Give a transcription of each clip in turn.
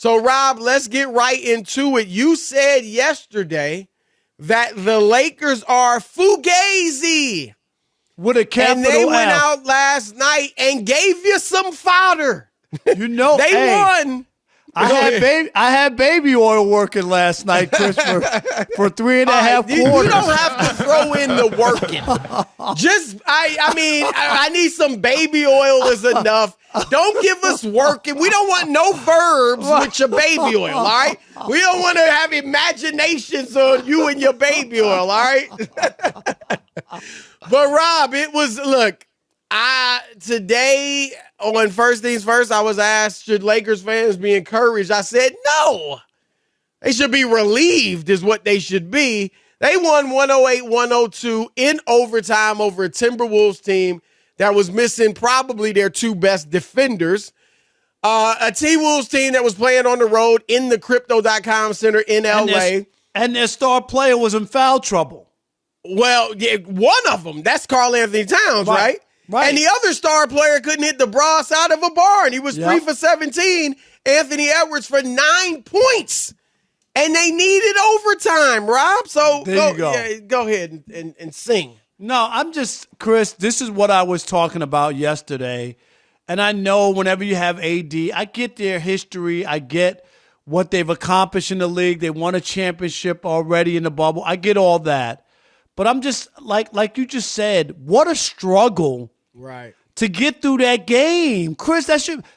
So, Rob, let's get right into it. You said yesterday that the Lakers are fugazi. With a capital And they went F. out last night and gave you some fodder. You know, they won. I had baby oil working last night, Chris, for 3.5 quarters. You don't have to throw in the working. I need some baby oil is enough. Don't give us working. We don't want no verbs with your baby oil, all right? We don't want to have imaginations on you and your baby oil, all right? But, Rob, today on First Things First, I was asked, should Lakers fans be encouraged? I said, no. They should be relieved is what they should be. They won 108-102 in overtime over a Timberwolves team that was missing probably their two best defenders. A T-Wolves team that was playing on the road in the Crypto.com Center in L.A. And their star player was in foul trouble. Well, yeah, one of them, that's Karl Anthony Towns, right? Right. And the other star player couldn't hit the Broussard of a barn. He was 3 for 17. Anthony Edwards for 9 points. And they needed overtime, Rob. So go ahead and sing. No, Chris, this is what I was talking about yesterday. And I know whenever you have AD, I get their history. I get what they've accomplished in the league. They won a championship already in the bubble. I get all that. But I'm just, like you just said, what a struggle to get through that game. Chris,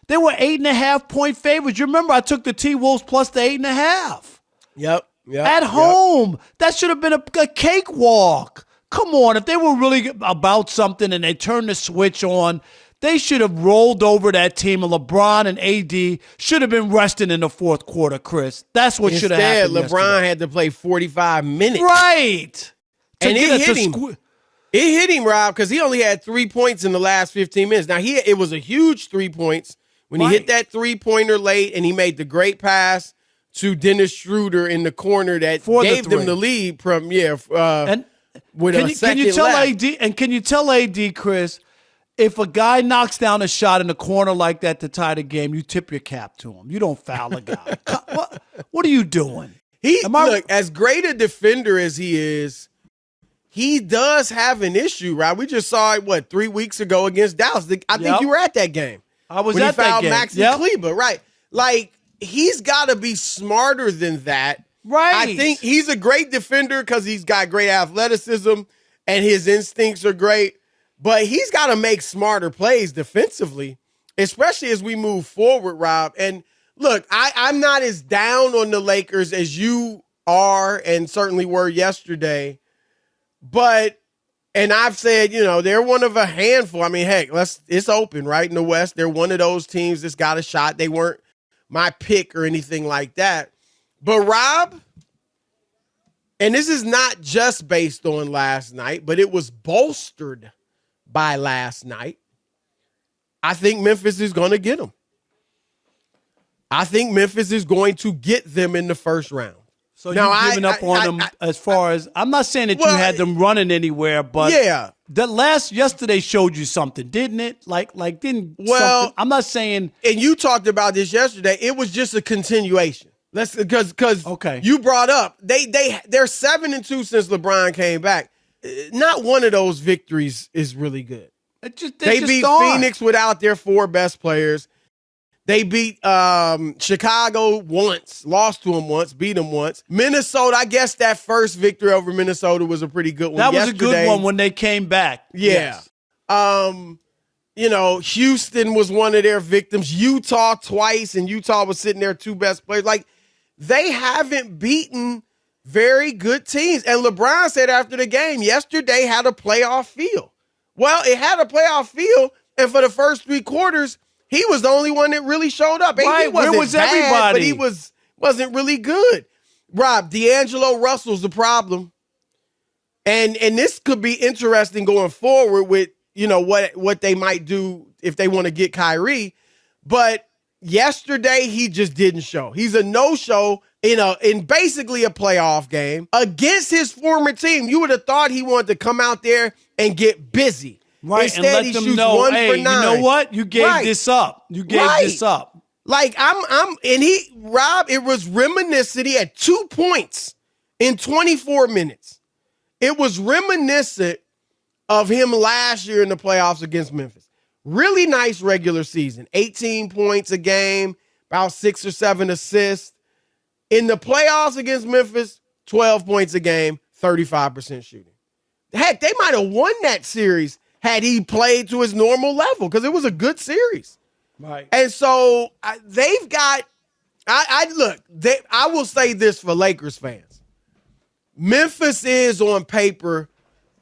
they were 8.5-point favorites. You remember I took the T-Wolves plus the 8.5. Yep. At home. That should have been a cakewalk. Come on, if they were really about something and they turned the switch on, they should have rolled over that team, and LeBron and AD should have been resting in the fourth quarter, Chris. That's what should have happened. Instead, LeBron had to play 45 minutes. Right. And it hit him. It hit him, Rob, because he only had 3 points in the last 15 minutes. Now, it was a huge 3 points when he hit that three-pointer late, and he made the great pass to Dennis Schroeder in the corner that gave them the lead from, with a second left. Can you tell AD, Chris, if a guy knocks down a shot in the corner like that to tie the game, you tip your cap to him. You don't foul a guy. What are you doing? As great a defender as he is, he does have an issue, right? We just saw it, 3 weeks ago against Dallas. I think you were at that game. I was at that game. When he fouled Maxi Kleber, right? Like, he's got to be smarter than that. Right. I think he's a great defender because he's got great athleticism and his instincts are great. But he's got to make smarter plays defensively, especially as we move forward, Rob. And look, I'm not as down on the Lakers as you are and certainly were yesterday. But, and I've said, they're one of a handful. I mean, heck, it's open, right? In the West, they're one of those teams that's got a shot. They weren't my pick or anything like that. But, Rob, and this is not just based on last night, but it was bolstered by last night. I think Memphis is going to get them. I think Memphis is going to get them in the first round. So you've given up on them as far as – I'm not saying that you had them running anywhere, but yesterday showed you something, didn't it? I'm not saying – and you talked about this yesterday. It was just a continuation. Because you brought up they're 7-2 since LeBron came back. Not one of those victories is really good. They beat Phoenix without their 4 best players. They beat Chicago once, lost to them once, beat them once. Minnesota, I guess that first victory over Minnesota was a pretty good one. That was a good one when they came back. Yeah. Yes. Houston was one of their victims. Utah twice, and Utah was sitting there 2 best players. Like, they haven't beaten very good teams. And LeBron said after the game, yesterday had a playoff feel. Well, it had a playoff feel, and for the first 3 quarters, he was the only one that really showed up. Right, he wasn't where was bad, everybody? But he wasn't really good. Rob, D'Angelo Russell's the problem. And this could be interesting going forward with, what they might do if they want to get Kyrie. But yesterday, he just didn't show. He's a no-show in basically a playoff game against his former team. You would have thought he wanted to come out there and get busy. Right, Instead, and let he them shoots know, 1 hey, for 9. you know what? You gave this up. You gave this up. Like Rob, it was reminiscent. He had 2 points in 24 minutes. It was reminiscent of him last year in the playoffs against Memphis. Really nice regular season. 18 points a game, about 6 or 7 assists. In the playoffs against Memphis, 12 points a game, 35% shooting. Heck, they might have won that series had he played to his normal level because it was a good series. Right. And so they've got, I will say this for Lakers fans. Memphis is on paper,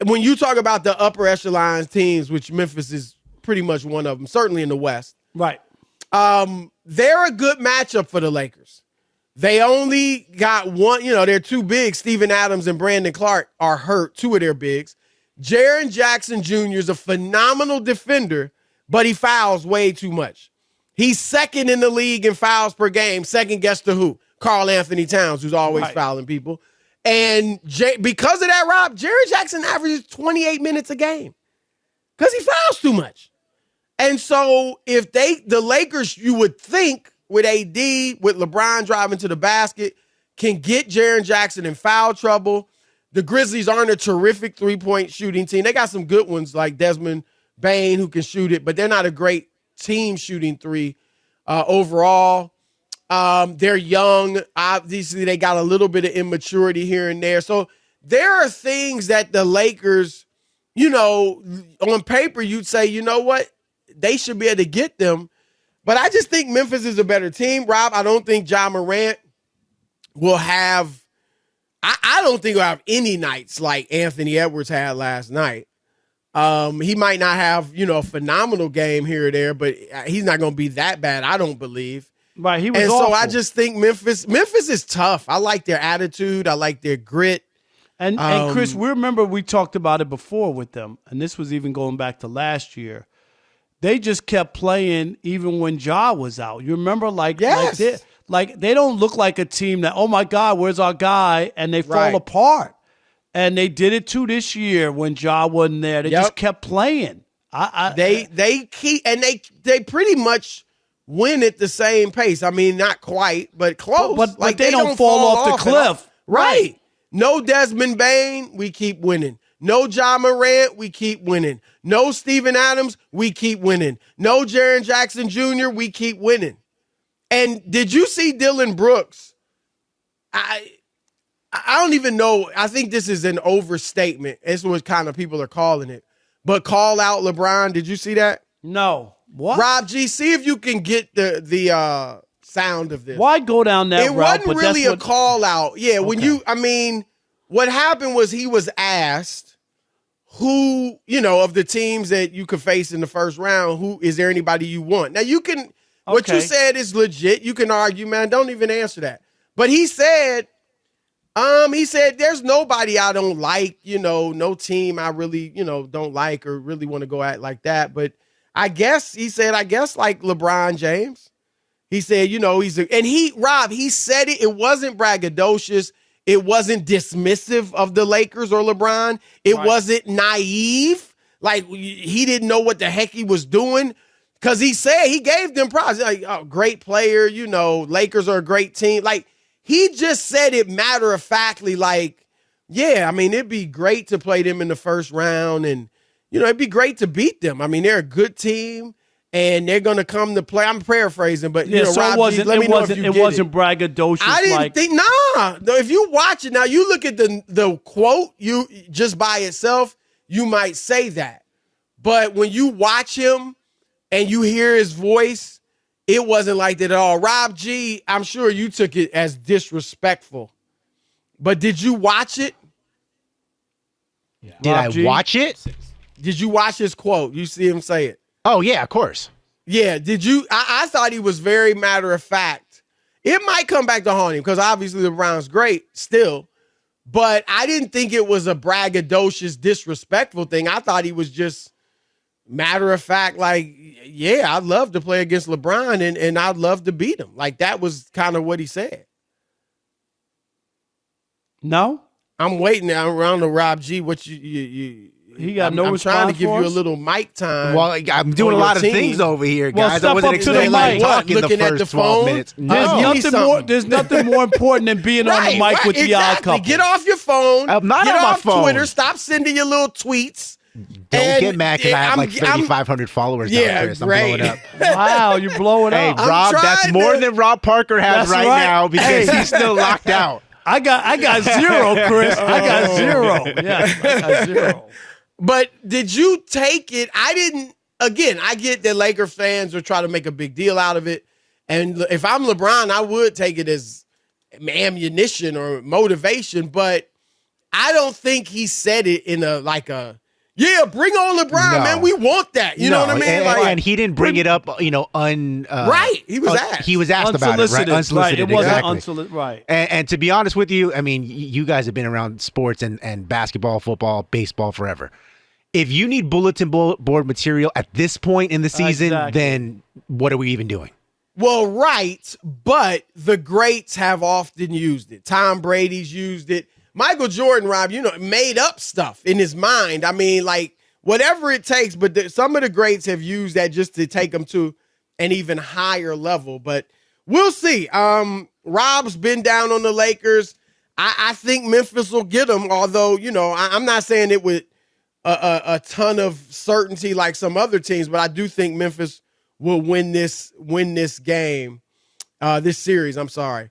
when you talk about the upper echelon teams, which Memphis is pretty much one of them, certainly in the West. Right. They're a good matchup for the Lakers. They only got one, they're too big. Steven Adams and Brandon Clark are hurt, 2 of their bigs. Jaren Jackson Jr. is a phenomenal defender, but he fouls way too much. He's second in the league in fouls per game. Second, guess to who? Karl Anthony Towns, who's always fouling people. And because of that, Rob, Jaren Jackson averages 28 minutes a game because he fouls too much. And so if the Lakers, you would think, with AD, with LeBron driving to the basket, can get Jaren Jackson in foul trouble. The Grizzlies aren't a terrific three-point shooting team. They got some good ones like Desmond Bane who can shoot it, but they're not a great team shooting three overall. They're young. Obviously, they got a little bit of immaturity here and there. So there are things that the Lakers, on paper, you'd say, you know what? They should be able to get them. But I just think Memphis is a better team. Rob, I don't think Ja Morant will have – I don't think he'll have any nights like Anthony Edwards had last night. He might not have, a phenomenal game here or there, but he's not going to be that bad, I don't believe. Right, he was And awful. so I just think Memphis is tough. I like their attitude. I like their grit. And Chris, we talked about it before with them, and this was even going back to last year. They just kept playing even when Ja was out. You remember, yes. they don't look like a team that, oh my God, where's our guy? And they fall apart. And they did it too this year when Ja wasn't there. They just kept playing. They keep, and they pretty much win at the same pace. I mean, not quite, but close. But they don't fall off the cliff. Right. No Desmond Bane, we keep winning. No Ja Morant, we keep winning. No Steven Adams, we keep winning. No Jaren Jackson Jr., we keep winning. And did you see Dylan Brooks? I don't even know. I think this is an overstatement. That's what kind of people are calling it. But call out LeBron. Did you see that? No. What? Rob G, see if you can get the sound of this. Why go down that route? It wasn't really a call out. Yeah, okay. What happened was he was asked who, of the teams that you could face in the first round, who is there anybody you want? Now you can, what you said is legit. You can argue, man, don't even answer that. But he said, there's nobody I don't like, no team I really, don't like or really want to go at like that. But he said, like LeBron James. He said, he said it wasn't braggadocious. It wasn't dismissive of the Lakers or LeBron. It wasn't naive. Like he didn't know what the heck he was doing. Because he said he gave them props. Like, oh, great player, Lakers are a great team. Like, he just said it matter-of-factly, like, yeah, it'd be great to play them in the first round. And, it'd be great to beat them. They're a good team. And they're going to come to play. I'm paraphrasing, but so Rob, it wasn't braggadocious. I didn't think. Nah. If you watch it now, you look at the quote. You just by itself, you might say that. But when you watch him and you hear his voice, it wasn't like that at all. Rob G, I'm sure you took it as disrespectful. But did you watch it? Yeah. Did I watch it? Did you watch his quote? You see him say it. Oh, yeah, of course. Yeah, did you? I thought he was very matter of fact. It might come back to haunt him because obviously LeBron's great still, but I didn't think it was a braggadocious, disrespectful thing. I thought he was just matter of fact, like, yeah, I'd love to play against LeBron and I'd love to beat him. Like, that was kind of what he said. No? I'm waiting around to Rob G. What He got no I'm response trying to give for you a us? little mic time. Well, I'm doing a on lot your of team. things over here, Well, guys. step I wasn't up to the expecting mic. to talk in the Looking at first the 12 phone? minutes. There's Give me nothing more. something. There's nothing more important than being on the mic with the odd exactly. couple. Get off your phone. I'm not Get on my off phone. Twitter. Stop sending your little tweets. Don't get mad because I have like I'm- 3,500 followers now, Yeah, Chris. I'm great. blowing up. Wow, you're blowing Hey, up. Rob, that's trying more to- than Rob Parker has That's right right. now because Hey. he's still locked out. I got zero, Chris. I got zero. Yes, I got zero. But did you take it? I didn't. Again, I get that Laker fans are trying to make a big deal out of it. And if I'm LeBron, I would take it as ammunition or motivation. But I don't think he said it in a yeah, bring on LeBron, No. man. We want that. You know what I mean? And he didn't bring it up, right. He was asked. He was asked about it, right? Unsolicited. Right. Unsolicited, It wasn't exactly. unsolicited. Right. And to be honest with you, I mean, you guys have been around sports and basketball, football, baseball forever. If you need bulletin board material at this point in the season, Exactly. then what are we even doing? Well, right, but the greats have often used it. Tom Brady's used it. Michael Jordan, Rob, made up stuff in his mind. I mean, like, whatever it takes, but some of the greats have used that just to take them to an even higher level. But we'll see. Rob's been down on the Lakers. I think Memphis will get them, although, I'm not saying it with a ton of certainty like some other teams, but I do think Memphis will win this game, this series. I'm sorry.